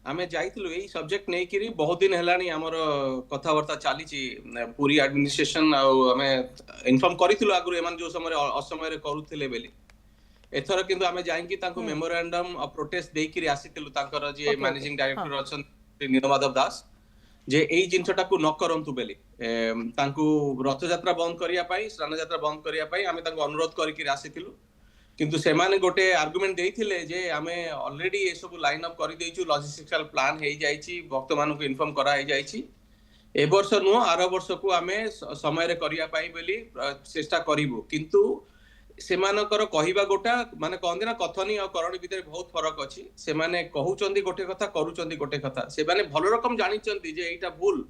आमे जाइथिलु एई सब्जेक्ट नै किरी बहुत दिन हेलानी हमर कथावार्ता चलीची पूरी एडमिनिस्ट्रेशन आ आमे इन्फॉर्म करिथिलु आगु एमान जो समय असमय रे करूथिले बेली एथर किंतु आमे जाइंकी तांको मेमोरेंडम ऑफ प्रोटेस्ट देकिरी आसीथिलु तांकर जे ओके ओके मैनेजिंग हाँ डायरेक्टर अछन नीलमाधव दास जे एई जिंसटा को न करंतु बेली तांको रथ यात्रा बंद करिया पई स्नान यात्रा बंद करिया पई आमे तांको अनुरोध करिकि आसीथिलु किंतु सेमाने गोटे आर्गुमेंट देइथिले जे आमे ऑलरेडी ए सब लाइन अप करि देइछु लॉजिस्टिकल प्लान हेइ जाइछि भक्त मानको इन्फॉर्म करा हेइ जाइछि ए वर्ष नु आर वर्ष को आमे समय रे करिया पाई बेली चेष्टा करिवु किंतु सेमानकर कहिबा गोटा माने कहंदी ना कथनी और करणी भितर बहुत फरक अछि सेमाने कहउचंदी गोटे कथा करूचंदी गोटे कथा सेमाने भलो रकम जानिचंदी जे एटा भूल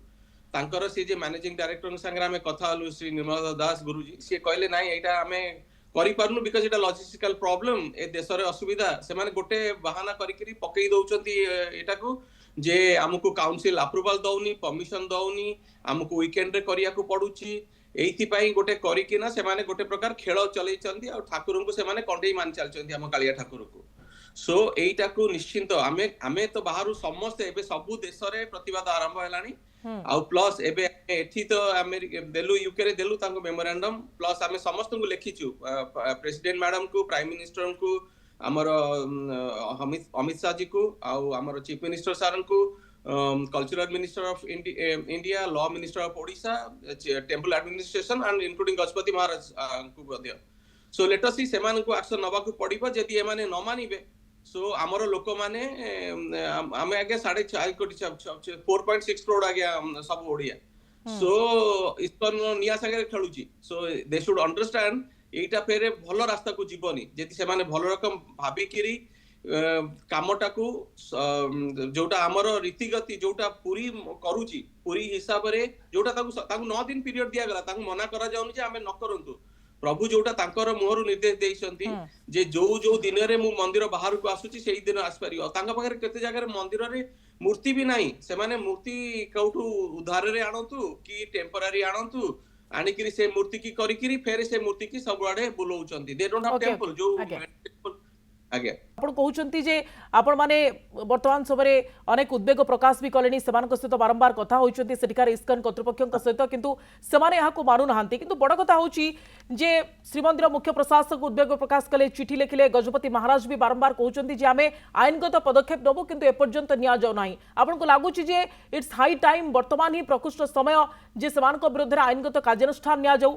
तांकर से जे मैनेजिंग डायरेक्टर संगे आमे कथा हलु श्री निर्मल दास गुरुजी से कहले नाही एटा आमे करि पारनु बिकॉज़ एटा लॉजिस्टिकल प्रॉब्लम ए देश रे असुविधा सेमाने गोटे बहाना करिकरी पकई दउचंती एटा को जे हमकु काउंसिल अप्रूवल दउनी परमिशन दउनी हमकु वीकेंड रे करिया को पडुची एइथि पई गोटे करिकि ना सेमाने गोटे प्रकार खेल चलै चंदी और ठाकुर को सेमाने कंडे मान चल चंदी हम कालिया ठाकुर को सो एइटा को निश्चिंत आमे आमे तो बाहरु समस्त एबे सबु देश रे प्रतिवाद आरंभ हेलानी आउ प्लस एबे एठी तो अमेरिका देलु यूके रे देलु तांको मेमोरेंडम प्लस आमे समस्त को लिखिचु प्रेसिडेंट मैडम को प्राइम मिनिस्टर को हमर अमित शाह जी को आउ हमर चीफ मिनिस्टर सारन को cultural minister of India law minister of Odisha temple administration and including Gajapati Maharaj को बदियो सो लेट अस सी सेमान को एक्शन नबा को पड़िबो जदी एमाने न मानिबे सो हमर लोक माने आमे आगे 4.5 कोटी 4.6 करोड़ आगे सब ओडिया सो इस्कन निया संगे खेलुची सो दे शुड अंडरस्टैंड एटा फेरे भलो रास्ता को जीवनी जदी से माने भलो रकम भाबी किरी कामटा को जोटा हमर रीतिगति जोटा पूरी करूची पूरी हिसाब रे जोटा ताकू 9 दिन पीरियड दिया गला ताकू मना करा जाउनी जे आमे न करंतु प्रभु जोटा तांकर मोहरु निर्देश देइसंती जे जो दिन रे मु मंदिर बाहर को आसुची सेही दिन आस परियो तांका पाखरे केते जगह रे मंदिर रे मूर्ति भी नाही से माने मूर्ति कौठू उधार रे आणंतु कि टेम्पररी आणंतु आनिकरी से मूर्ति की करिकरी फेर से मूर्ति की सब आडे बुलाउचंती दे डोंट हैव टेंपल जो आगे आपण कहउचंती जे आपण माने वर्तमान सबरे अनेक उद्वेग प्रकाश भी कलेनी समान सहित बारंबार कथा होइचंती सेटिकार इस्कन कर्तृपक्षक सहित किंतु समाने याको मानु नहांती किंतु बड़ कथा होची जे श्रीमंदिर मुख्य प्रशासक उद्वेग प्रकाश कले चिठी लिखिले गजपति महाराज भी बारंबार कहउचंती जे आमे आईनगत पदक्षेप नबो किंतु एपर्यंत निया जाउ नाही आपण को लागुची जे इट्स हाई टाइम वर्तमान ही प्रकृष्ट समय जे समान को विरुद्ध आईनगत कार्यानुष्ठान निया जाउ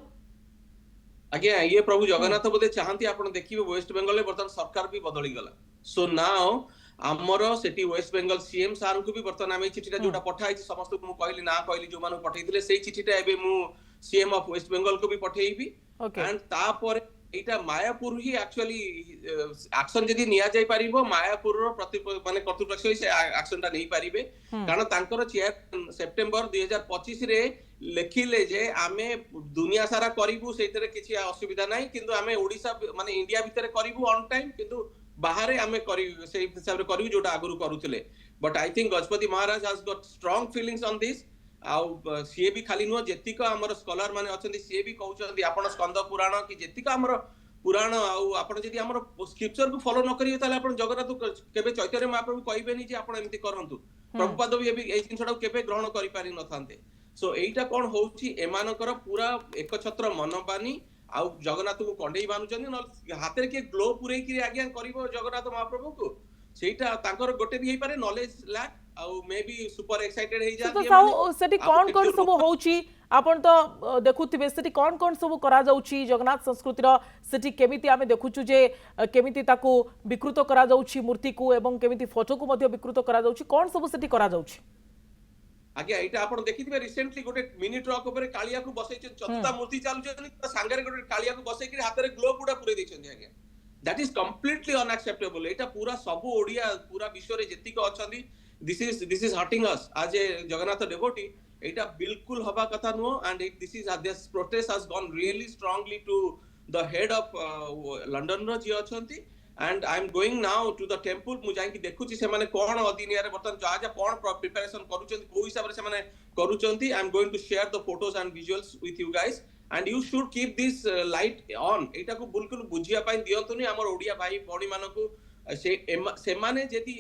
आगे ये प्रभु जगन्नाथ बोधे चाहती आपण देखिबे वेस्ट बेंगल बर्तमान सरकार भी बदली गला सो नाउ हमर सेठी वेस्ट बेंगल सीएम सार को भी बर्तमान आमे चिठीटा जोटा पठाई समस्त को कहली ना कहली जो मानु पठाइथिले सेही चिठीटा एबे मु सीएम ऑफ वेस्ट बेंगल को भी पठाइबी एंड तापर एटा मायापुर ही एक्चुअली एक्शन जदी निया जाय परिबो मायापुर रो प्रति माने कर्तृपक्ष ही से एक्शनटा नै परिबे कारण तांकर चेयर सितंबर 2025 रे लेखिले जे आमे दुनिया सारा करिवु सेतरे किछि असुविधा नै किंतु आमे ओडिसा माने इंडिया भितर करिवु ऑन टाइम किंतु बाहर आमे करिवु से हिसाब रे करिवु जोटा आगुरु करूथिले but I think Gajapati Maharaj has got strong feelings on this आउ सीए भी खाली नुह जेतिक हमर स्कॉलर माने अछंती सीए भी कहउचंदी आपण स्कंद पुराण कि जेतिक हमर पुराण आउ आपण जदी हमर स्क्रिप्चर को फॉलो न करियो ताले आपण जगन्नाथ केबे चैतन्य महाप्रभु कहबेनी जे आपण एमति करंतु प्रभुपाद भी एई जिंसडा केबे ग्रहण करि पारि न थांते सो एइटा कोन होउची एमानकर पूरा एक छत्र मनबानी आउ जगन्नाथ को कंडेई बानुचंदी न हाथे के ग्लो पुरै कि आज्ञा करिवो जगन्नाथ महाप्रभु को सेटा तांकर गोटे भी हेई पारे नॉलेज लैक आउ मे बी सुपर एक्साइटेड हेई जा तो सेठी कोन कोन सब होउची आपण तो देखुथिबे सेठी कोन सब करा जाउची जगन्नाथ संस्कृति रो सेठी केमिति आमे देखुछु जे केमिति ताकू विकृत करा जाउची मूर्ति को एवं केमिति फोटो को मध्ये विकृत करा जाउची कोन सब सेठी करा जाउची आगे एटा आपण देखिथिबे रिसेंटली गोटे मिनी ट्रक ऊपर कालिया को बसै चतुर्था मूर्ति चालु छन सांगरे गोटे कालिया को बसै कि हाथ रे ग्लो पुडा पुरै दैछन आगे दैट इज कंप्लीटली अनएक्सेप्टेबल एटा पूरा सब ओडिया पूरा विश्व रे जेतिक अछंदी this is hurting us as a Jagannath devotee eta bilkul haba katha no and this protest has gone really strongly to the head of London ro ji achanti and I am going now to the temple mu jaiki dekhuchi se mane kon adiniya re bartan ja ja kon preparation karuchanti ko hisab re se mane karuchanti I am going to share the photos and visuals with you guys and you should keep this light on eta ko bilkul bujhiya pai diyantuni amar odia bhai boni manaku ସେମାନେ ଯଦି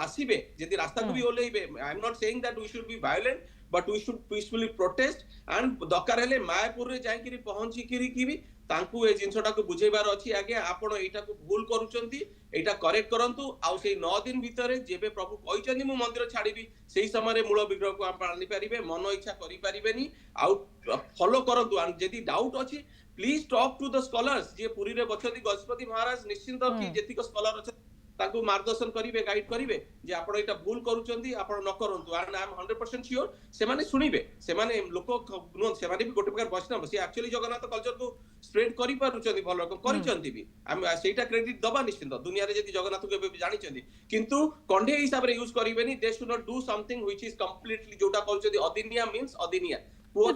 ଆସିବେ ଯଦି ରାସ୍ତାକୁ ବି ଓହ୍ଲେଇବେ I am not saying that we should be violent but we should peacefully protest and दरकार हेले मायापुर रे जाइकिरी पहुंचिकिरी कि भी तांकू ए जिनसटाକୁ बुझेबार अछि आगे आपण एटाକୁ भूल करूचंती एटा करेक्ट करंतु आ सेई 9 दिन भितरे जेबे प्रभु कहिचंदी मु मंदिर छाड़ीबी सेई समय रे मूल विग्रह को आप आनी परिबे मन इच्छा करि परिबेनी आ फॉलो करंतु एंड जदी डाउट अछि please talk to the scholars जे पुरी रे बचती गजपति महाराज निश्चिंत कि जेतिक स्कॉलर अछि ताकू मार्गदर्शन करिवे गाइड करिवे जे आपण एटा भूल करूचंती आपण न करंतु एंड आई एम 100% श्योर से माने सुनिबे से माने लोक नुन से माने भी गोटे प्रकार वैष्णव से एक्चुअली जगन्नाथ कल्चर को स्प्रेड करि पारुचंती भलो करिचंती भी हम सेटा क्रेडिट दबा निश्चित दुनिया रे जदी जगन्नाथ को भी जानिचंती किंतु कंडे हिसाब रे यूज करिवेनी they should not do something which is completely जोटा कहउचंती अदिनिया मींस अदिनिया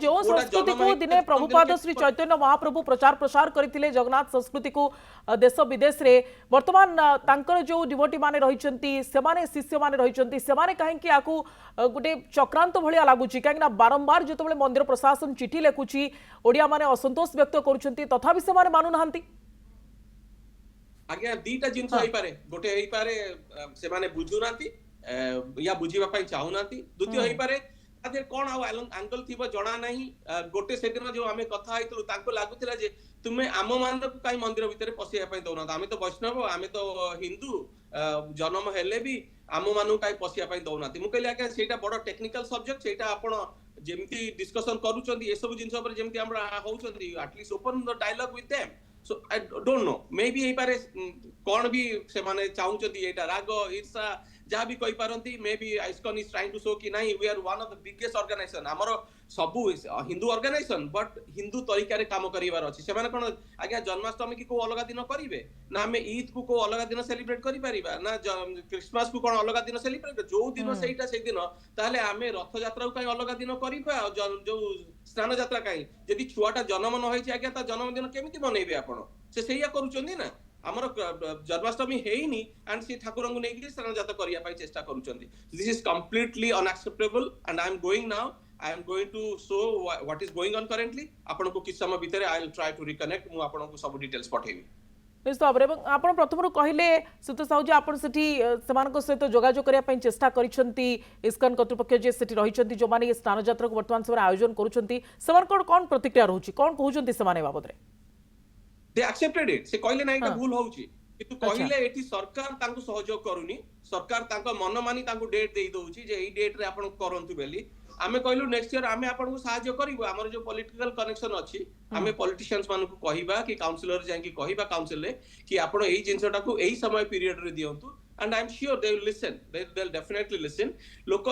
जो संस्कृति को दिने प्रभुपाद श्री चैतन्य महाप्रभु प्रचार प्रसार करथिले जगन्नाथ संस्कृति को देश विदेश रे वर्तमान तांकर जो डिवोटी माने रहिचंती सेमाने शिष्य माने रहिचंती सेमाने काहे कि आकू गोटे चक्रांत भलिया लागुची काहे ना बारंबार जतबेले मंदिर प्रशासन चिठी लेखुची ओडिया माने असंतोष व्यक्त करूचंती तथापि सेमाने मानु नहंती आज्ञा दीटा जिंस होई पारे गोटे होई पारे से माने बुझु नांती या बुझीबा पई चाहू नांती द्वितीय होई पारे आदे कोन आ एंगल थिबो जणा नाही गोटे सेदिन जो आमे कथा आइतलु तांको लागुतिला जे तुमे आम मान को काई मंदिर भितरे पसिया पई दउना आमे तो वैष्णव आमे तो हिंदू जन्म हेले भी आम मानु काई पसिया पई दउना मु कहले आके सेटा बड़ टेक्निकल सब्जेक्ट सेटा आपण जेमती डिस्कशन करूचंदी ए सब जिंस ऊपर जेमती हमरा होउचंदी at least open the dialogue with them so I don't know maybe ए पारे कोन भी से माने चाहूचंदी एटा राग ईर्षा जहाँ भी कही पारंती maybe ISKCON is trying to show कि नहीं we are one of the biggest organisation हमरो सबु हिंदू ऑर्गेनाइजेशन बट हिंदू तरीका रे काम करिवार अछि से माने कोन आज्ञा जन्माष्टमी की को अलग दिन करिवे ना हमें ईद को अलग दिन सेलिब्रेट करि परिबा ना क्रिसमस को कोन अलग दिन सेलिब्रेट जो दिन सेटा से दिन ताले हमें रथ यात्रा को अलग दिन करिबा जो स्नान यात्रा काई यदि छुआटा जन्म न होई छै आज्ञा ता जन्मदिन केमिति मनैबे आपण से सेया करूचंदी ना हमर जन्माष्टमी हेइनी एंड सी ठाकुर को नेकी स्नान यात्रा करिया पई चेष्टा करूचंदी this is completely unacceptable and I am going now I am going to show what is going on currently आपण को किस समय भीतर I will try to reconnect मु आपण को सब डिटेल्स पठेबी निश्चित भाव में आपण प्रथम कहले सुत साहू जे आपण सेठी समान सहित जोगाजोग करिया पई चेष्टा करिसंती ISKCON कर्तृपक्ष जे सेठी रहिसंती जो माने स्नान यात्रा को वर्तमान समय आयोजन करूसंती समान कोन प्रतिक्रिया रहउची कोन कहउचंती समान बाबद रे दे एक्सेप्टेड इट से कहले नाही का भूल होउची किंतु कहले एठी सरकार तांको सहयोग करूनी सरकार तांको मन मानी तांको डेट देई दोउची जे एई डेट रे आपण करंतु बेली आमे कहलु नेक्स्ट ईयर आमे आपण को सहायता करिवो हमर जो पॉलिटिकल कनेक्शन अछि आमे पॉलिटिशियंस मान को कहिबा कि काउंसिलर जांकी कहिबा काउंसिल रे कि आपण एई जिंसटा को एई समय पीरियड रे दियंतु and I'm sure they will listen they'll definitely listen लोक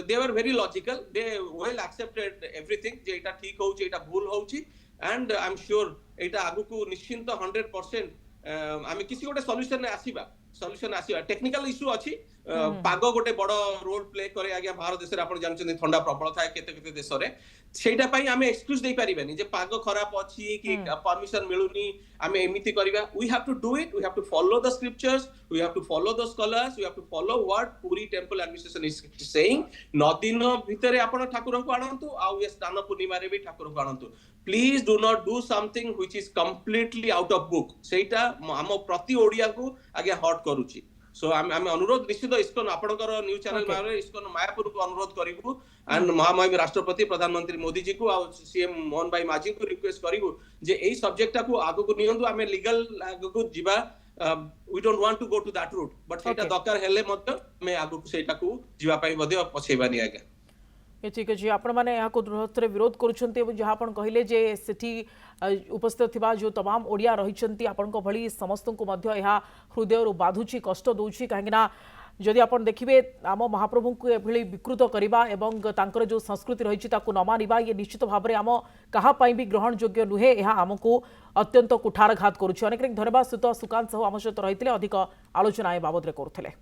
they were very logical they well accepted everything जे एटा ठीक होउची एटा भूल होउची and I'm sure एटा आगु को निश्चिंत 100% आमे किसी गोटे सॉल्यूशन आसीबा टेक्निकल इश्यू अछि पागो गोटे बड़ रोल प्ले करे आज्ञा भारत देश रे आपण जानछन ठंडा प्रबल थाए केते केते देश रे सेटा पई आमे एक्सक्यूज देई परिबेनी जे पागो खराब अछि कि परमिशन मिलुनी आमे एमिति करिबा we have to do it we have to follow the scriptures we have to follow the scholars we have to follow what Puri temple administration is saying 9 दिन भितरे आपण ठाकुर को आनंतु आ ये स्नान पूर्णिमा रे भी ठाकुर को आनंतु please do not do something which is completely out of book सेटा हम प्रति ओडिया को आगे हॉट करूची सो आम अनुरोध निश्चित ISKCON आपनकर न्यूज चैनल मारे ISKCON मायापुर को अनुरोध करिवु एंड महामहिम राष्ट्रपति प्रधानमंत्री मोदी जी को और सीएम मोहन भाई माझी को रिक्वेस्ट करिवु जे एई सब्जेक्ट को आगु को नियंतु आमे लीगल आगु को जिबा we don't want to go to that route but सेटा दरकार हेले मत मैं आगु को सेटा को जिबा पई बदे पछेबानी आगे ठीक अच्छे आपण मैंने यहाँ दृढ़ विरोध करुँच जहाँ आप कहले जे सेठी उपस्थित थिबा जो तमाम ओडिया रही आपण भली समस्त को हृदय बाधुची कष्ट दौची कहीं जदि आप देखिए आम महाप्रभु को एभली विकृत करवा एवं तांकर जो संस्कृति रही न मानिबा ये निश्चित भाव में आम क्या भी ग्रहण योग्य नुहे यह आमको अत्यंत कुठारघात करुच्ची। अनेक धन्यवाद सुकांत साहू आम सहित रही अधिक आलोचना ए बाबद करुले।